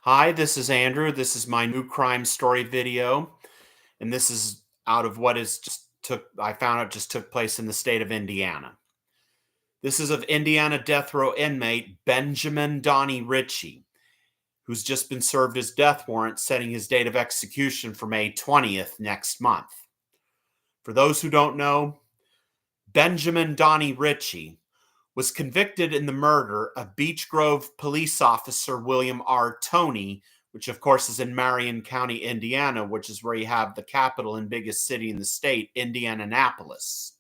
Hi, this is Andrew. This is my new crime story video, and this is out of what is just took I found out just took place in the state of Indiana. This is of Indiana death row inmate Benjamin Donnie Ritchie, who's just been served his death warrant setting his date of execution for May 20th next month. For those who don't know, Benjamin Donnie Ritchie was convicted in the murder of Beech Grove Police Officer William R. Toney, which of course is in Marion County, Indiana, which is where you have the capital and biggest city in the state, Indianapolis.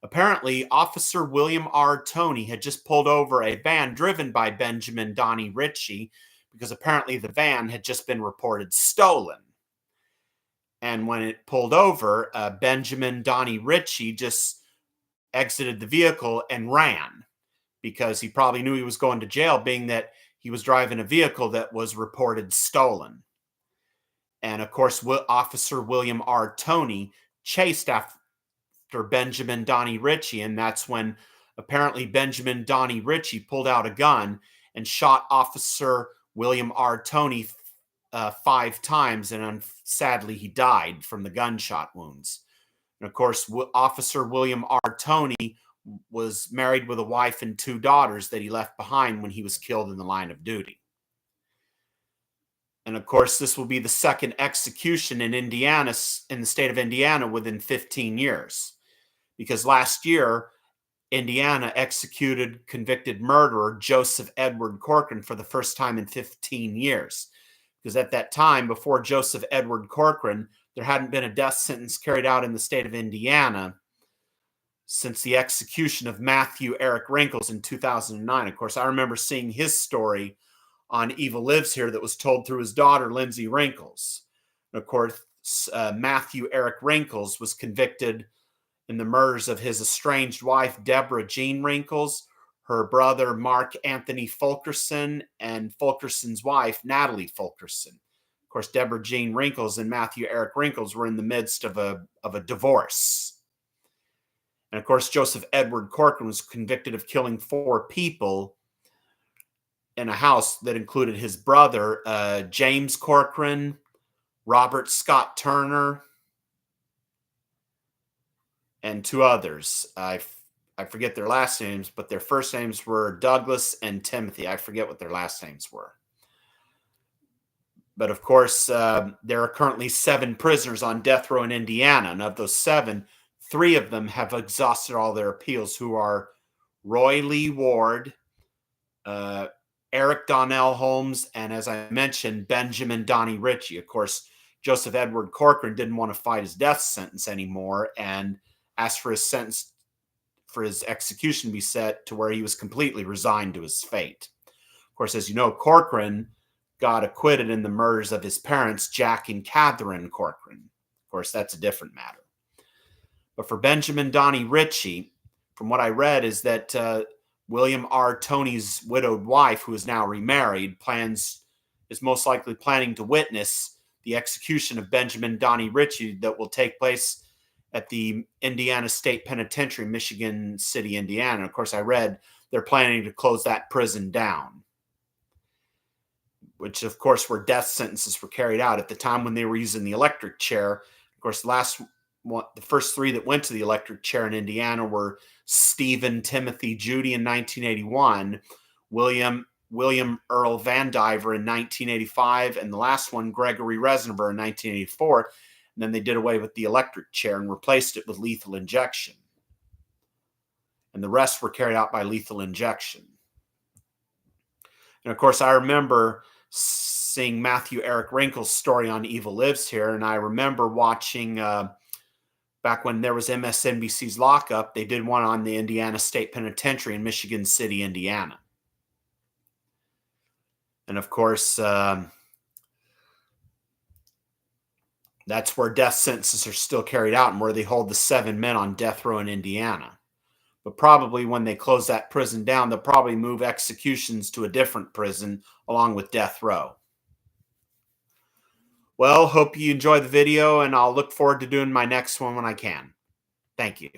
Apparently, Officer William R. Toney had just pulled over a van driven by Benjamin Donnie Ritchie because apparently the van had just been reported stolen. And when it pulled over, Benjamin Donnie Ritchie just exited the vehicle and ran because he probably knew he was going to jail, being that he was driving a vehicle that was reported stolen. And of course, Officer William R. Toney chased after Benjamin Donnie Ritchie, and that's when apparently Benjamin Donnie Ritchie pulled out a gun and shot Officer William R. Toney 5 times, and sadly he died from the gunshot wounds. And of course, Officer William R. Toney was married with a wife and 2 daughters that he left behind when he was killed in the line of duty. And of course, this will be the second execution in Indiana, in the state of Indiana, within 15 years. Because last year, Indiana executed convicted murderer Joseph Edward Corcoran for the first time in 15 years. Because at that time, before Joseph Edward Corcoran, there hadn't been a death sentence carried out in the state of Indiana since the execution of Matthew Eric Wrinkles in 2009. Of course, I remember seeing his story on Evil Lives Here that was told through his daughter, Lindsay Wrinkles. And of course, Matthew Eric Wrinkles was convicted in the murders of his estranged wife, Deborah Jean Wrinkles, her brother, Mark Anthony Fulkerson, and Fulkerson's wife, Natalie Fulkerson. Of course, Deborah Jean Wrinkles and Matthew Eric Wrinkles were in the midst of a divorce. And of course, Joseph Edward Corcoran was convicted of killing 4 people in a house that included his brother, James Corcoran, Robert Scott Turner, and 2 others. I forget their last names, but their first names were Douglas and Timothy. I forget what their last names were. But of course, there are currently 7 prisoners on death row in Indiana. And of those 7, 3 of them have exhausted all their appeals, who are Roy Lee Ward, Eric Donnell Holmes, and as I mentioned, Benjamin Donnie Ritchie. Of course, Joseph Edward Corcoran didn't want to fight his death sentence anymore and asked for his sentence for his execution to be set to where he was completely resigned to his fate. Of course, as you know, Corcoran got acquitted in the murders of his parents, Jack and Catherine Corcoran. Of course, that's a different matter. But for Benjamin Donnie Ritchie, from what I read, is that William R. Toney's widowed wife, who is now remarried, is most likely planning to witness the execution of Benjamin Donnie Ritchie that will take place at the Indiana State Penitentiary, Michigan City, Indiana. Of course, I read they're planning to close that prison down, which, of course, where death sentences were carried out at the time when they were using the electric chair. Of course, the first 3 that went to the electric chair in Indiana were Stephen Timothy Judy in 1981, William Earl Van Diver in 1985, and the last one, Gregory Resniver, in 1984. And then they did away with the electric chair and replaced it with lethal injection. And the rest were carried out by lethal injection. And of course, I remember seeing Matthew Eric Wrinkles' story on Evil Lives Here, and I remember watching, back when there was MSNBC's Lockup, they did one on the Indiana State Penitentiary in Michigan City, Indiana. And of course, that's where death sentences are still carried out and where they hold the 7 men on death row in Indiana. But probably when they close that prison down, they'll probably move executions to a different prison along with death row. Well, hope you enjoy the video, and I'll look forward to doing my next one when I can. Thank you.